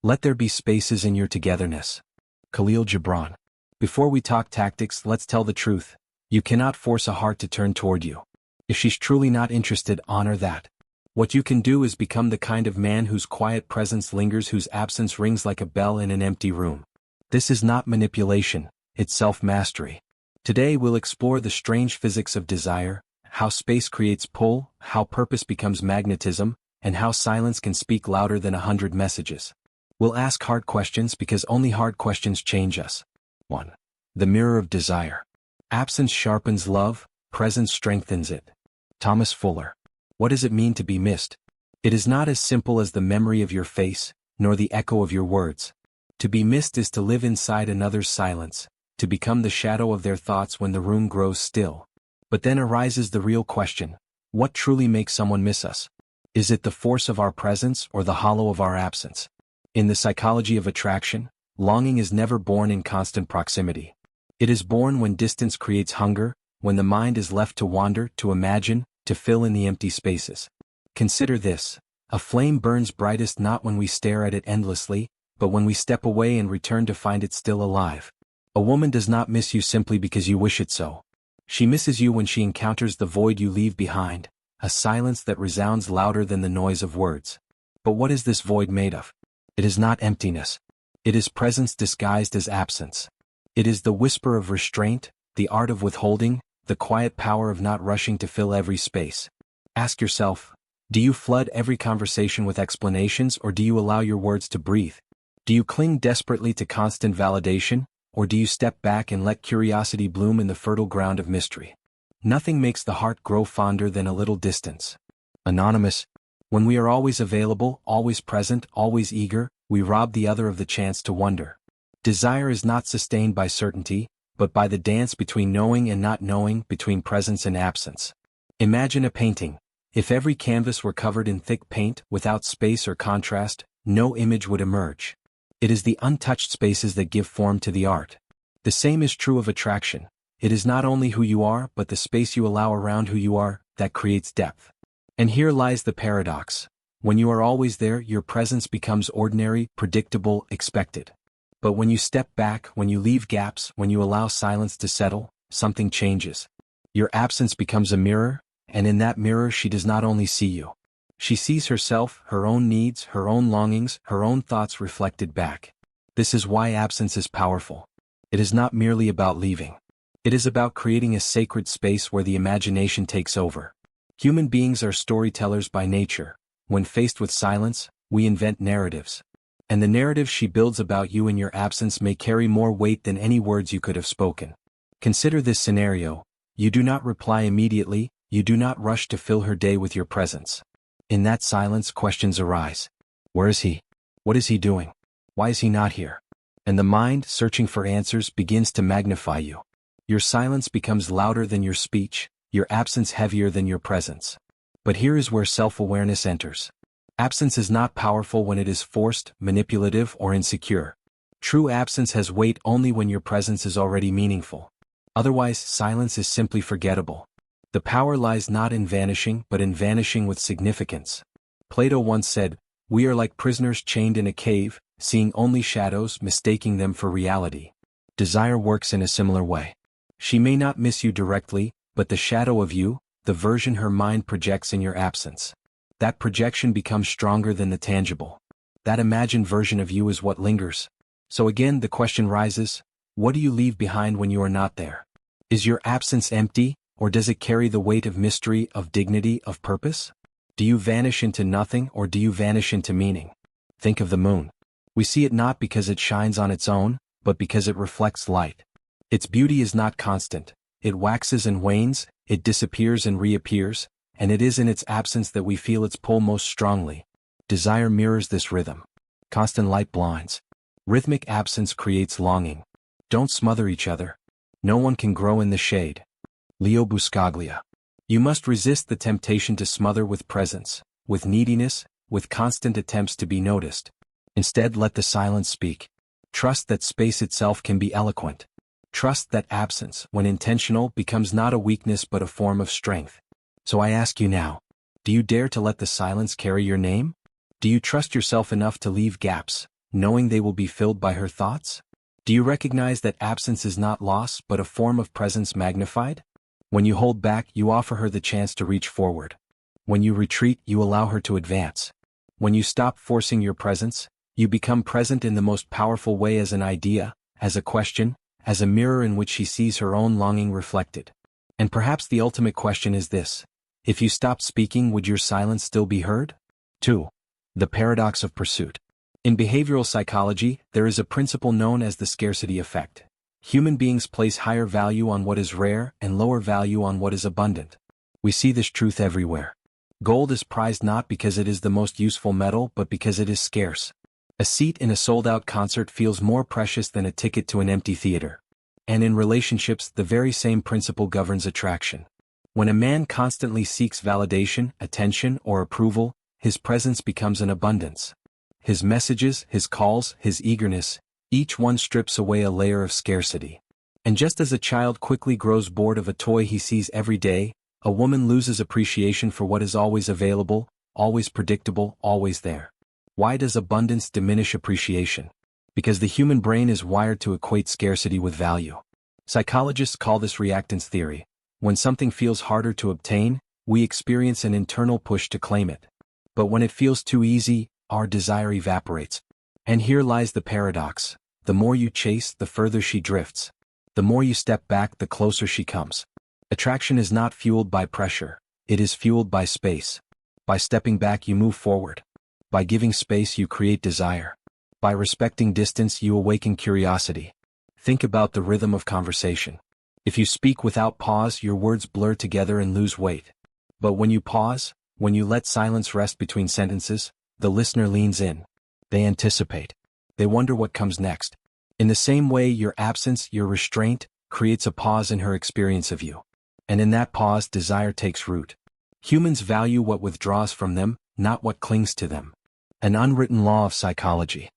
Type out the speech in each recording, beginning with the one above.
Let there be spaces in your togetherness. Khalil Gibran. Before we talk tactics, let's tell the truth. You cannot force a heart to turn toward you. If she's truly not interested, honor that. What you can do is become the kind of man whose quiet presence lingers, whose absence rings like a bell in an empty room. This is not manipulation, it's self-mastery. Today we'll explore the strange physics of desire, how space creates pull, how purpose becomes magnetism, and how silence can speak louder than 100 messages. We'll ask hard questions because only hard questions change us. 1. The mirror of desire. Absence sharpens love, presence strengthens it. Thomas Fuller. What does it mean to be missed? It is not as simple as the memory of your face, nor the echo of your words. To be missed is to live inside another's silence, to become the shadow of their thoughts when the room grows still. But then arises the real question: what truly makes someone miss us? Is it the force of our presence or the hollow of our absence? In the psychology of attraction, longing is never born in constant proximity. It is born when distance creates hunger, when the mind is left to wander, to imagine, to fill in the empty spaces. Consider this: a flame burns brightest not when we stare at it endlessly, but when we step away and return to find it still alive. A woman does not miss you simply because you wish it so. She misses you when she encounters the void you leave behind, a silence that resounds louder than the noise of words. But what is this void made of? It is not emptiness. It is presence disguised as absence. It is the whisper of restraint, the art of withholding, the quiet power of not rushing to fill every space. Ask yourself, do you flood every conversation with explanations, or do you allow your words to breathe? Do you cling desperately to constant validation, or do you step back and let curiosity bloom in the fertile ground of mystery? Nothing makes the heart grow fonder than a little distance. Anonymous. When we are always available, always present, always eager, we rob the other of the chance to wonder. Desire is not sustained by certainty, but by the dance between knowing and not knowing, between presence and absence. Imagine a painting. If every canvas were covered in thick paint, without space or contrast, no image would emerge. It is the untouched spaces that give form to the art. The same is true of attraction. It is not only who you are, but the space you allow around who you are, that creates depth. And here lies the paradox. When you are always there, your presence becomes ordinary, predictable, expected. But when you step back, when you leave gaps, when you allow silence to settle, something changes. Your absence becomes a mirror, and in that mirror she does not only see you. She sees herself, her own needs, her own longings, her own thoughts reflected back. This is why absence is powerful. It is not merely about leaving. It is about creating a sacred space where the imagination takes over. Human beings are storytellers by nature. When faced with silence, we invent narratives. And the narrative she builds about you in your absence may carry more weight than any words you could have spoken. Consider this scenario. You do not reply immediately, you do not rush to fill her day with your presence. In that silence, questions arise. Where is he? What is he doing? Why is he not here? And the mind, searching for answers, begins to magnify you. Your silence becomes louder than your speech, your absence heavier than your presence. But here is where self-awareness enters. Absence is not powerful when it is forced, manipulative, or insecure. True absence has weight only when your presence is already meaningful. Otherwise, silence is simply forgettable. The power lies not in vanishing, but in vanishing with significance. Plato once said, "We are like prisoners chained in a cave, seeing only shadows, mistaking them for reality." Desire works in a similar way. She may not miss you directly, but the shadow of you, the version her mind projects in your absence. That projection becomes stronger than the tangible. That imagined version of you is what lingers. So again the question rises, what do you leave behind when you are not there? Is your absence empty, or does it carry the weight of mystery, of dignity, of purpose? Do you vanish into nothing, or do you vanish into meaning? Think of the moon. We see it not because it shines on its own, but because it reflects light. Its beauty is not constant. It waxes and wanes, it disappears and reappears, and it is in its absence that we feel its pull most strongly. Desire mirrors this rhythm. Constant light blinds. Rhythmic absence creates longing. Don't smother each other. No one can grow in the shade. Leo Buscaglia. You must resist the temptation to smother with presence, with neediness, with constant attempts to be noticed. Instead, let the silence speak. Trust that space itself can be eloquent. Trust that absence, when intentional, becomes not a weakness but a form of strength. So I ask you now, do you dare to let the silence carry your name? Do you trust yourself enough to leave gaps, knowing they will be filled by her thoughts? Do you recognize that absence is not loss but a form of presence magnified? When you hold back, you offer her the chance to reach forward. When you retreat, you allow her to advance. When you stop forcing your presence, you become present in the most powerful way, as an idea, as a question, as a mirror in which she sees her own longing reflected. And perhaps the ultimate question is this: if you stopped speaking, would your silence still be heard? 2. The paradox of pursuit. In behavioral psychology, there is a principle known as the scarcity effect. Human beings place higher value on what is rare and lower value on what is abundant. We see this truth everywhere. Gold is prized not because it is the most useful metal but because it is scarce. A seat in a sold-out concert feels more precious than a ticket to an empty theater. And in relationships, the very same principle governs attraction. When a man constantly seeks validation, attention, or approval, his presence becomes an abundance. His messages, his calls, his eagerness, each one strips away a layer of scarcity. And just as a child quickly grows bored of a toy he sees every day, a woman loses appreciation for what is always available, always predictable, always there. Why does abundance diminish appreciation? Because the human brain is wired to equate scarcity with value. Psychologists call this reactance theory. When something feels harder to obtain, we experience an internal push to claim it. But when it feels too easy, our desire evaporates. And here lies the paradox. The more you chase, the further she drifts. The more you step back, the closer she comes. Attraction is not fueled by pressure. It is fueled by space. By stepping back, you move forward. By giving space, you create desire. By respecting distance, you awaken curiosity. Think about the rhythm of conversation. If you speak without pause, your words blur together and lose weight. But when you pause, when you let silence rest between sentences, the listener leans in. They anticipate. They wonder what comes next. In the same way, your absence, your restraint, creates a pause in her experience of you. And in that pause, desire takes root. Humans value what withdraws from them, not what clings to them. An unwritten law of psychology.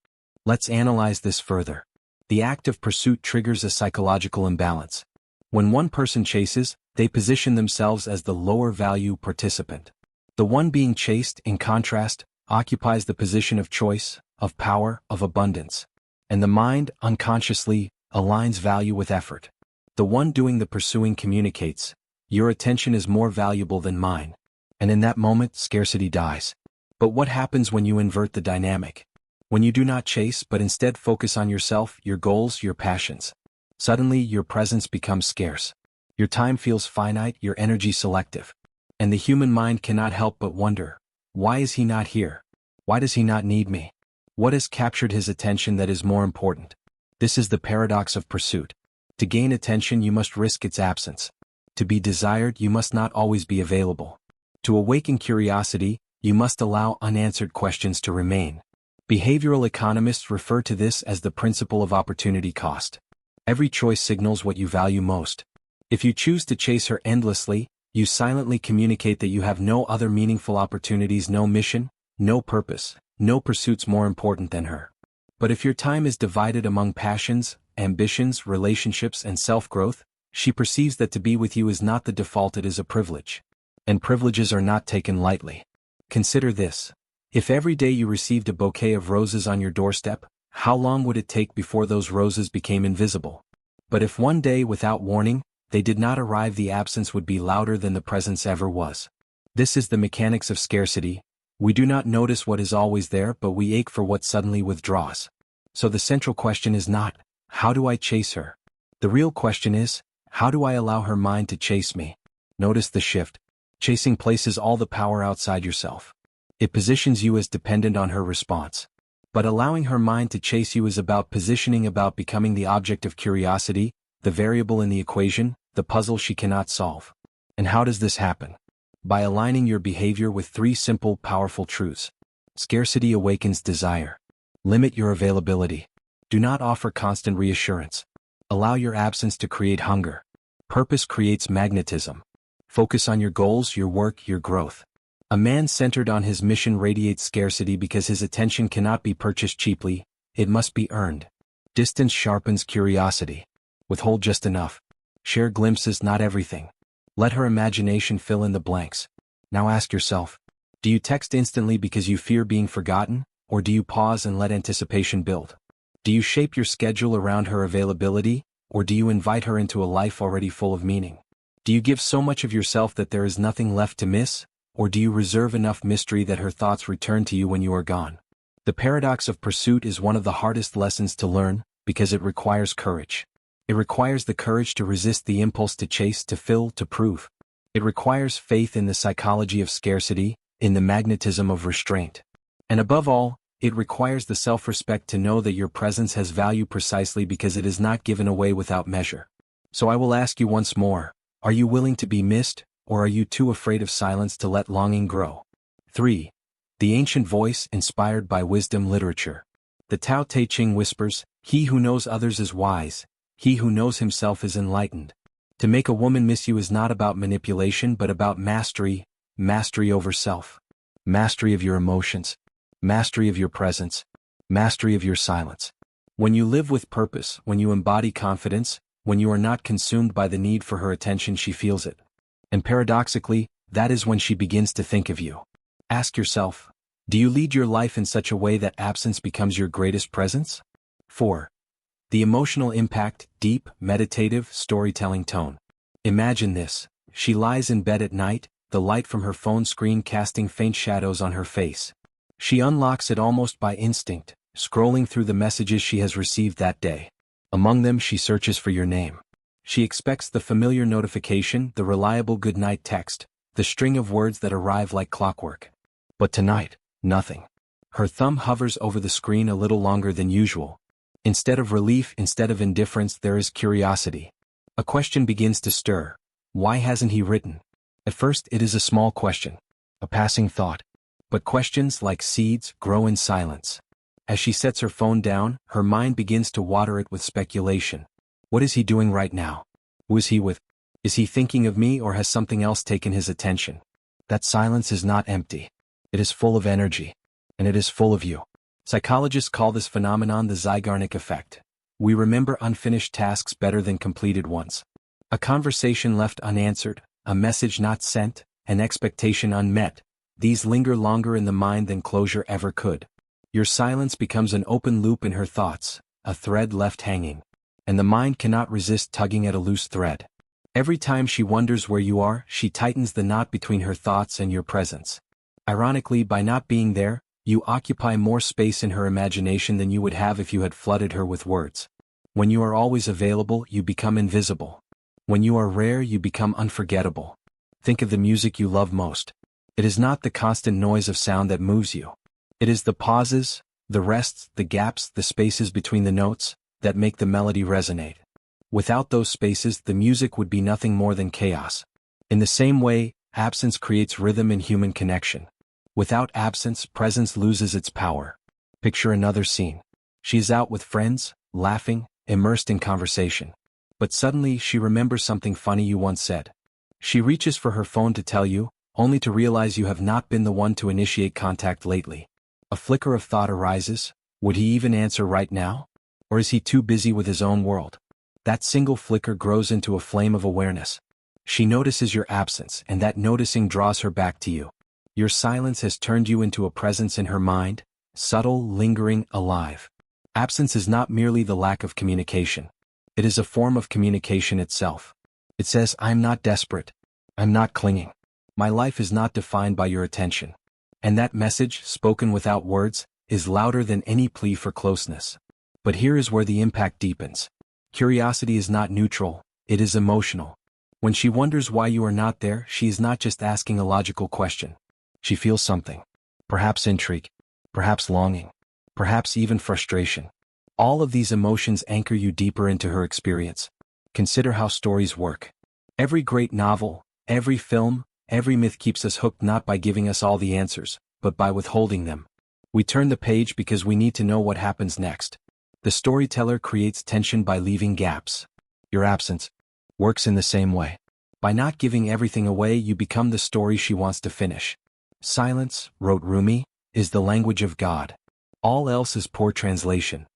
Let's analyze this further. The act of pursuit triggers a psychological imbalance. When one person chases, they position themselves as the lower value participant. The one being chased, in contrast, occupies the position of choice, of power, of abundance. And the mind, unconsciously, aligns value with effort. The one doing the pursuing communicates, "Your attention is more valuable than mine." And in that moment, scarcity dies. But what happens when you invert the dynamic? When you do not chase but instead focus on yourself, your goals, your passions? Suddenly, your presence becomes scarce. Your time feels finite, your energy selective. And the human mind cannot help but wonder, why is he not here? Why does he not need me? What has captured his attention that is more important? This is the paradox of pursuit. To gain attention, you must risk its absence. To be desired, you must not always be available. To awaken curiosity, you must allow unanswered questions to remain. Behavioral economists refer to this as the principle of opportunity cost. Every choice signals what you value most. If you choose to chase her endlessly, you silently communicate that you have no other meaningful opportunities, no mission, no purpose, no pursuits more important than her. But if your time is divided among passions, ambitions, relationships, and self-growth, she perceives that to be with you is not the default, it is a privilege. And privileges are not taken lightly. Consider this. If every day you received a bouquet of roses on your doorstep, how long would it take before those roses became invisible? But if one day, without warning, they did not arrive, the absence would be louder than the presence ever was. This is the mechanics of scarcity. We do not notice what is always there, but we ache for what suddenly withdraws. So the central question is not, how do I chase her? The real question is, how do I allow her mind to chase me? Notice the shift. Chasing places all the power outside yourself. It positions you as dependent on her response. But allowing her mind to chase you is about positioning, about becoming the object of curiosity, the variable in the equation, the puzzle she cannot solve. And how does this happen? By aligning your behavior with three simple, powerful truths. Scarcity awakens desire. Limit your availability. Do not offer constant reassurance. Allow your absence to create hunger. Purpose creates magnetism. Focus on your goals, your work, your growth. A man centered on his mission radiates scarcity because his attention cannot be purchased cheaply, it must be earned. Distance sharpens curiosity. Withhold just enough. Share glimpses, not everything. Let her imagination fill in the blanks. Now ask yourself, do you text instantly because you fear being forgotten, or do you pause and let anticipation build? Do you shape your schedule around her availability, or do you invite her into a life already full of meaning? Do you give so much of yourself that there is nothing left to miss, or do you reserve enough mystery that her thoughts return to you when you are gone? The paradox of pursuit is one of the hardest lessons to learn, because it requires courage. It requires the courage to resist the impulse to chase, to fill, to prove. It requires faith in the psychology of scarcity, in the magnetism of restraint. And above all, it requires the self-respect to know that your presence has value precisely because it is not given away without measure. So I will ask you once more, are you willing to be missed, or are you too afraid of silence to let longing grow? 3. The ancient voice inspired by wisdom literature. The Tao Te Ching whispers, "He who knows others is wise, he who knows himself is enlightened." To make a woman miss you is not about manipulation but about mastery, mastery over self. Mastery of your emotions. Mastery of your presence. Mastery of your silence. When you live with purpose, when you embody confidence, when you are not consumed by the need for her attention, she feels it. And paradoxically, that is when she begins to think of you. Ask yourself, do you lead your life in such a way that absence becomes your greatest presence? 4. The emotional impact, deep, meditative, storytelling tone. Imagine this. She lies in bed at night, the light from her phone screen casting faint shadows on her face. She unlocks it almost by instinct, scrolling through the messages she has received that day. Among them she searches for your name. She expects the familiar notification, the reliable goodnight text, the string of words that arrive like clockwork. But tonight, nothing. Her thumb hovers over the screen a little longer than usual. Instead of relief, instead of indifference, there is curiosity. A question begins to stir. Why hasn't he written? At first it is a small question, a passing thought. But questions, like seeds, grow in silence. As she sets her phone down, her mind begins to water it with speculation. What is he doing right now? Who is he with? Is he thinking of me, or has something else taken his attention? That silence is not empty. It is full of energy. And it is full of you. Psychologists call this phenomenon the Zeigarnik effect. We remember unfinished tasks better than completed ones. A conversation left unanswered, a message not sent, an expectation unmet. These linger longer in the mind than closure ever could. Your silence becomes an open loop in her thoughts, a thread left hanging. And the mind cannot resist tugging at a loose thread. Every time she wonders where you are, she tightens the knot between her thoughts and your presence. Ironically, by not being there, you occupy more space in her imagination than you would have if you had flooded her with words. When you are always available, you become invisible. When you are rare, you become unforgettable. Think of the music you love most. It is not the constant noise of sound that moves you. It is the pauses, the rests, the gaps, the spaces between the notes, that make the melody resonate. Without those spaces, the music would be nothing more than chaos. In the same way, absence creates rhythm in human connection. Without absence, presence loses its power. Picture another scene. She is out with friends, laughing, immersed in conversation. But suddenly she remembers something funny you once said. She reaches for her phone to tell you, only to realize you have not been the one to initiate contact lately. A flicker of thought arises. Would he even answer right now? Or is he too busy with his own world? That single flicker grows into a flame of awareness. She notices your absence, and that noticing draws her back to you. Your silence has turned you into a presence in her mind, subtle, lingering, alive. Absence is not merely the lack of communication. It is a form of communication itself. It says, I'm not desperate. I'm not clinging. My life is not defined by your attention. And that message, spoken without words, is louder than any plea for closeness. But here is where the impact deepens. Curiosity is not neutral, it is emotional. When she wonders why you are not there, she is not just asking a logical question. She feels something. Perhaps intrigue. Perhaps longing. Perhaps even frustration. All of these emotions anchor you deeper into her experience. Consider how stories work. Every great novel, every film, every myth keeps us hooked not by giving us all the answers, but by withholding them. We turn the page because we need to know what happens next. The storyteller creates tension by leaving gaps. Your absence works in the same way. By not giving everything away, you become the story she wants to finish. Silence, wrote Rumi, is the language of God. All else is poor translation.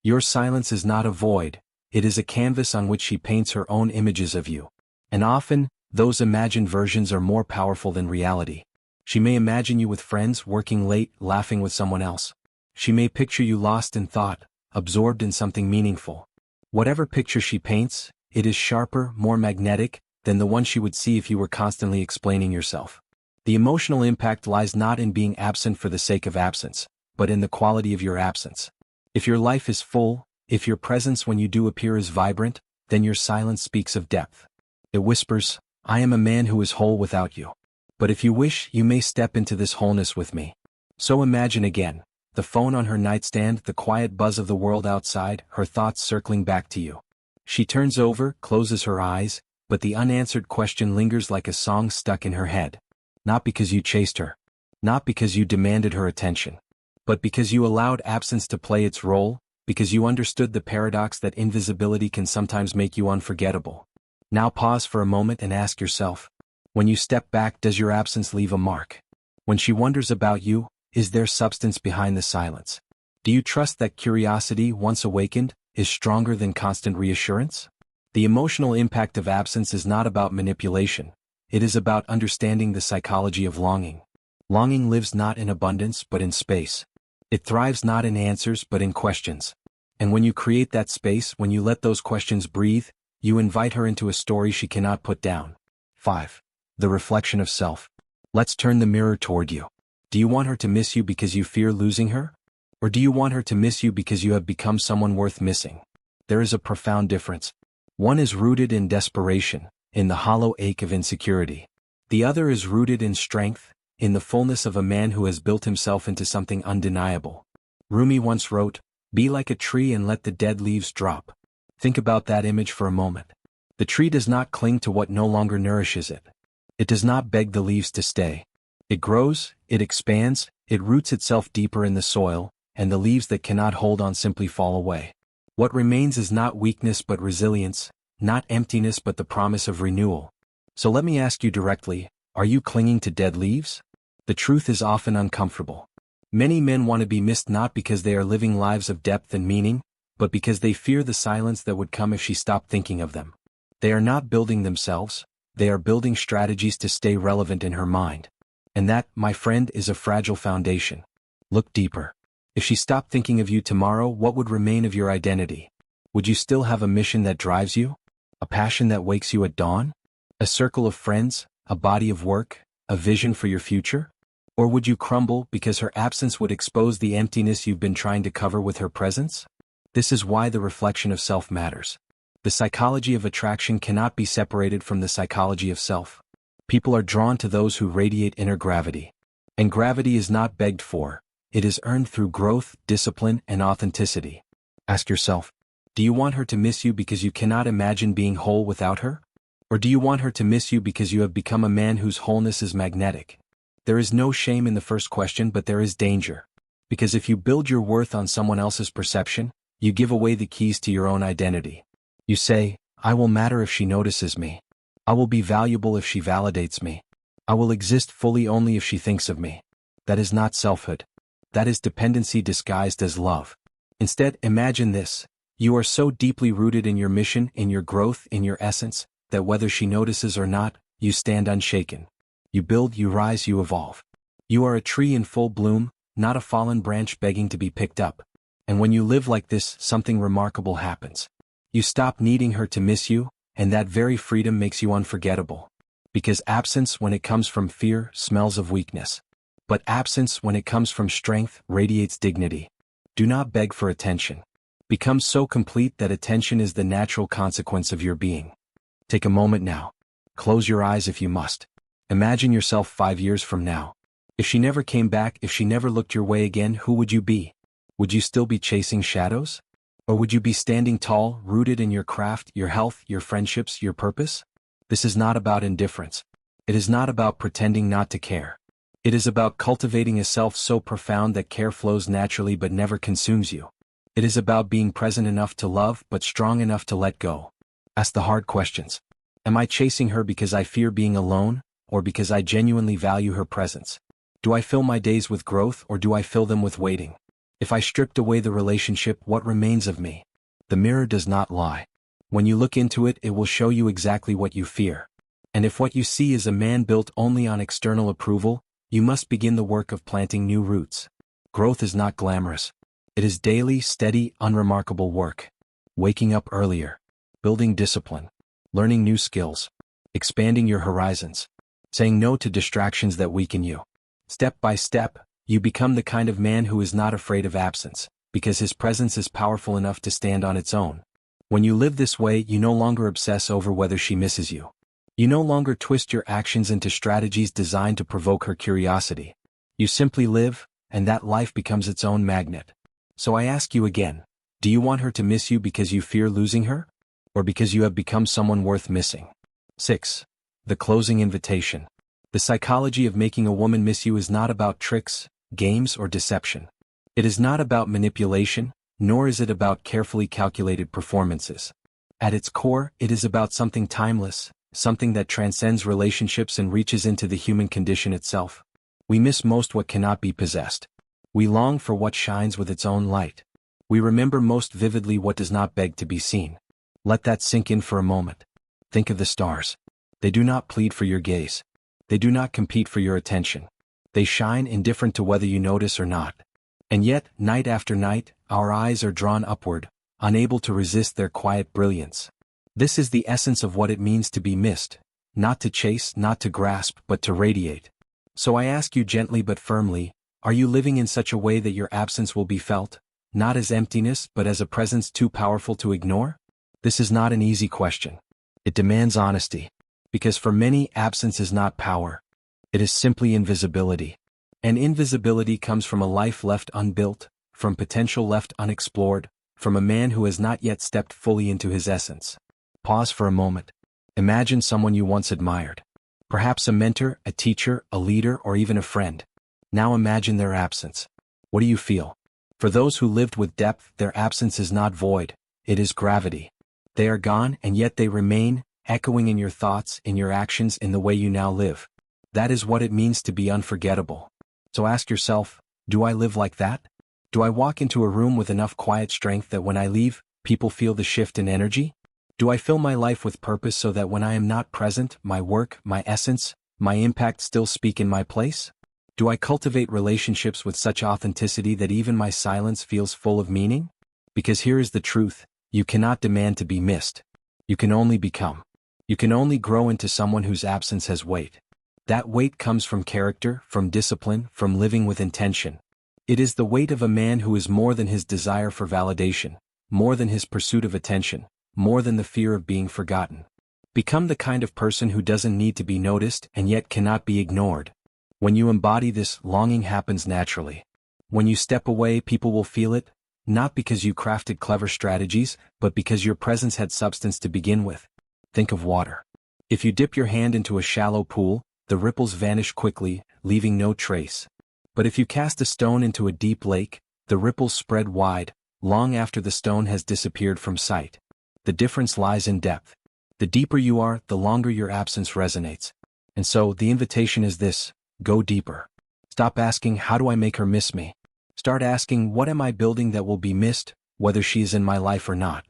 Your silence is not a void, it is a canvas on which she paints her own images of you. And often, those imagined versions are more powerful than reality. She may imagine you with friends, working late, laughing with someone else. She may picture you lost in thought, absorbed in something meaningful. Whatever picture she paints, it is sharper, more magnetic, than the one she would see if you were constantly explaining yourself. The emotional impact lies not in being absent for the sake of absence, but in the quality of your absence. If your life is full, if your presence when you do appear is vibrant, then your silence speaks of depth. It whispers, I am a man who is whole without you. But if you wish, you may step into this wholeness with me. So imagine again, the phone on her nightstand, the quiet buzz of the world outside, her thoughts circling back to you. She turns over, closes her eyes, but the unanswered question lingers like a song stuck in her head. Not because you chased her. Not because you demanded her attention. But because you allowed absence to play its role, because you understood the paradox that invisibility can sometimes make you unforgettable. Now pause for a moment and ask yourself, when you step back, does your absence leave a mark? When she wonders about you, is there substance behind the silence? Do you trust that curiosity, once awakened, is stronger than constant reassurance? The emotional impact of absence is not about manipulation. It is about understanding the psychology of longing. Longing lives not in abundance but in space. It thrives not in answers but in questions. And when you create that space, when you let those questions breathe, you invite her into a story she cannot put down. 5. The reflection of self. Let's turn the mirror toward you. Do you want her to miss you because you fear losing her? Or do you want her to miss you because you have become someone worth missing? There is a profound difference. One is rooted in desperation, in the hollow ache of insecurity. The other is rooted in strength, in the fullness of a man who has built himself into something undeniable. Rumi once wrote, "Be like a tree and let the dead leaves drop." Think about that image for a moment. The tree does not cling to what no longer nourishes it. It does not beg the leaves to stay. It grows, it expands, it roots itself deeper in the soil, and the leaves that cannot hold on simply fall away. What remains is not weakness but resilience, not emptiness but the promise of renewal. So let me ask you directly, are you clinging to dead leaves? The truth is often uncomfortable. Many men want to be missed not because they are living lives of depth and meaning, but because they fear the silence that would come if she stopped thinking of them. They are not building themselves, they are building strategies to stay relevant in her mind. And that, my friend, is a fragile foundation. Look deeper. If she stopped thinking of you tomorrow, what would remain of your identity? Would you still have a mission that drives you? A passion that wakes you at dawn? A circle of friends? A body of work? A vision for your future? Or would you crumble because her absence would expose the emptiness you've been trying to cover with her presence? This is why the reflection of self matters. The psychology of attraction cannot be separated from the psychology of self. People are drawn to those who radiate inner gravity. And gravity is not begged for, it is earned through growth, discipline, and authenticity. Ask yourself, do you want her to miss you because you cannot imagine being whole without her? Or do you want her to miss you because you have become a man whose wholeness is magnetic? There is no shame in the first question, but there is danger. Because if you build your worth on someone else's perception, you give away the keys to your own identity. You say, I will matter if she notices me. I will be valuable if she validates me. I will exist fully only if she thinks of me. That is not selfhood. That is dependency disguised as love. Instead, imagine this. You are so deeply rooted in your mission, in your growth, in your essence, that whether she notices or not, you stand unshaken. You build, you rise, you evolve. You are a tree in full bloom, not a fallen branch begging to be picked up. And when you live like this, something remarkable happens. You stop needing her to miss you, and that very freedom makes you unforgettable. Because absence, when it comes from fear, smells of weakness. But absence, when it comes from strength, radiates dignity. Do not beg for attention. Become so complete that attention is the natural consequence of your being. Take a moment now. Close your eyes if you must. Imagine yourself 5 years from now. If she never came back, if she never looked your way again, who would you be? Would you still be chasing shadows? Or would you be standing tall, rooted in your craft, your health, your friendships, your purpose? This is not about indifference. It is not about pretending not to care. It is about cultivating a self so profound that care flows naturally but never consumes you. It is about being present enough to love but strong enough to let go. Ask the hard questions. Am I chasing her because I fear being alone, or because I genuinely value her presence? Do I fill my days with growth, or do I fill them with waiting? If I stripped away the relationship, what remains of me? The mirror does not lie. When you look into it, it will show you exactly what you fear. And if what you see is a man built only on external approval, you must begin the work of planting new roots. Growth is not glamorous. It is daily, steady, unremarkable work. Waking up earlier. Building discipline. Learning new skills. Expanding your horizons. Saying no to distractions that weaken you. Step by step, you become the kind of man who is not afraid of absence, because his presence is powerful enough to stand on its own. When you live this way, you no longer obsess over whether she misses you. You no longer twist your actions into strategies designed to provoke her curiosity. You simply live, and that life becomes its own magnet. So I ask you again, do you want her to miss you because you fear losing her? Or because you have become someone worth missing? 6. The closing invitation. The psychology of making a woman miss you is not about tricks, games, or deception. It is not about manipulation, nor is it about carefully calculated performances. At its core, it is about something timeless, something that transcends relationships and reaches into the human condition itself. We miss most what cannot be possessed. We long for what shines with its own light. We remember most vividly what does not beg to be seen. Let that sink in for a moment. Think of the stars. They do not plead for your gaze. They do not compete for your attention. They shine indifferent to whether you notice or not. And yet, night after night, our eyes are drawn upward, unable to resist their quiet brilliance. This is the essence of what it means to be missed, not to chase, not to grasp, but to radiate. So I ask you gently but firmly, are you living in such a way that your absence will be felt, not as emptiness but as a presence too powerful to ignore? This is not an easy question. It demands honesty, because for many, absence is not power. It is simply invisibility. And invisibility comes from a life left unbuilt, from potential left unexplored, from a man who has not yet stepped fully into his essence. Pause for a moment. Imagine someone you once admired. Perhaps a mentor, a teacher, a leader, or even a friend. Now imagine their absence. What do you feel? For those who lived with depth, their absence is not void, it is gravity. They are gone, and yet they remain, echoing in your thoughts, in your actions, in the way you now live. That is what it means to be unforgettable. So ask yourself, do I live like that? Do I walk into a room with enough quiet strength that when I leave, people feel the shift in energy? Do I fill my life with purpose so that when I am not present, my work, my essence, my impact still speak in my place? Do I cultivate relationships with such authenticity that even my silence feels full of meaning? Because here is the truth, you cannot demand to be missed. You can only become. You can only grow into someone whose absence has weight. That weight comes from character, from discipline, from living with intention. It is the weight of a man who is more than his desire for validation, more than his pursuit of attention, more than the fear of being forgotten. Become the kind of person who doesn't need to be noticed and yet cannot be ignored. When you embody this, longing happens naturally. When you step away, people will feel it, not because you crafted clever strategies, but because your presence had substance to begin with. Think of water. If you dip your hand into a shallow pool, the ripples vanish quickly, leaving no trace. But if you cast a stone into a deep lake, the ripples spread wide, long after the stone has disappeared from sight. The difference lies in depth. The deeper you are, the longer your absence resonates. And so, the invitation is this: go deeper. Stop asking, how do I make her miss me? Start asking, what am I building that will be missed, whether she is in my life or not?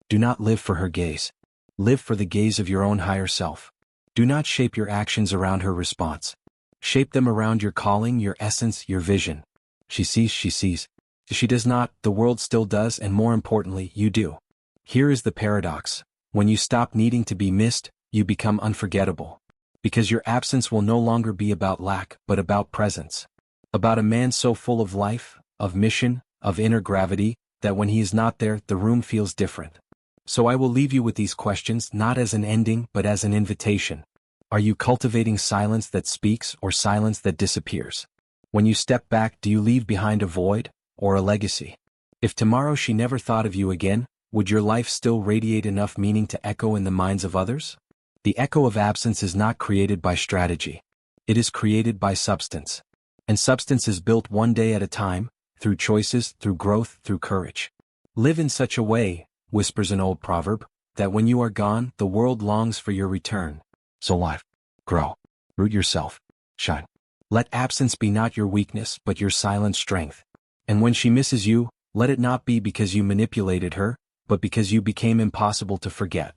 Do not live for her gaze. Live for the gaze of your own higher self. Do not shape your actions around her response. Shape them around your calling, your essence, your vision. She sees, she sees. If she does not, the world still does, and more importantly, you do. Here is the paradox. When you stop needing to be missed, you become unforgettable. Because your absence will no longer be about lack, but about presence. About a man so full of life, of mission, of inner gravity, that when he is not there, the room feels different. So I will leave you with these questions, not as an ending, but as an invitation. Are you cultivating silence that speaks or silence that disappears? When you step back, do you leave behind a void, or a legacy? If tomorrow she never thought of you again, would your life still radiate enough meaning to echo in the minds of others? The echo of absence is not created by strategy. It is created by substance. And substance is built one day at a time, through choices, through growth, through courage. Live in such a way, whispers an old proverb, that when you are gone, the world longs for your return. So live, grow, root yourself, shine. Let absence be not your weakness, but your silent strength. And when she misses you, let it not be because you manipulated her, but because you became impossible to forget.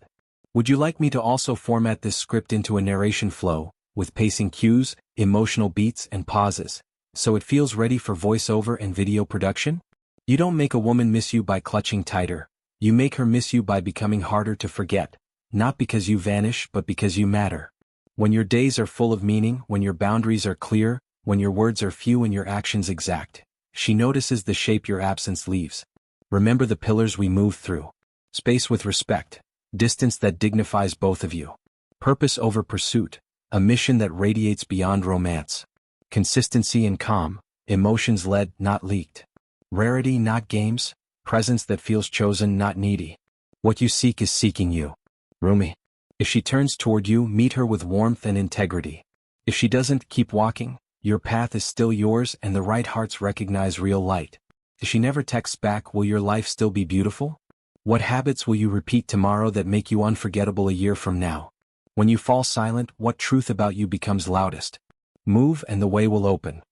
Would you like me to also format this script into a narration flow, with pacing cues, emotional beats, and pauses, So it feels ready for voiceover and video production? You don't make a woman miss you by clutching tighter. You make her miss you by becoming harder to forget. Not because you vanish, but because you matter. When your days are full of meaning, when your boundaries are clear, when your words are few and your actions exact, she notices the shape your absence leaves. Remember the pillars we move through. Space with respect. Distance that dignifies both of you. Purpose over pursuit. A mission that radiates beyond romance. Consistency and calm. Emotions led, not leaked. Rarity, not games. Presence that feels chosen, not needy. What you seek is seeking you. Rumi. If she turns toward you, meet her with warmth and integrity. If she doesn't, keep walking. Your path is still yours and the right hearts recognize real light. If she never texts back, will your life still be beautiful? What habits will you repeat tomorrow that make you unforgettable a year from now? When you fall silent, what truth about you becomes loudest? Move and the way will open.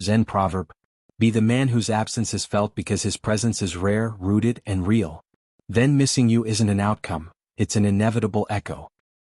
Zen proverb. Be the man whose absence is felt because his presence is rare, rooted, and real. Then missing you isn't an outcome, it's an inevitable echo.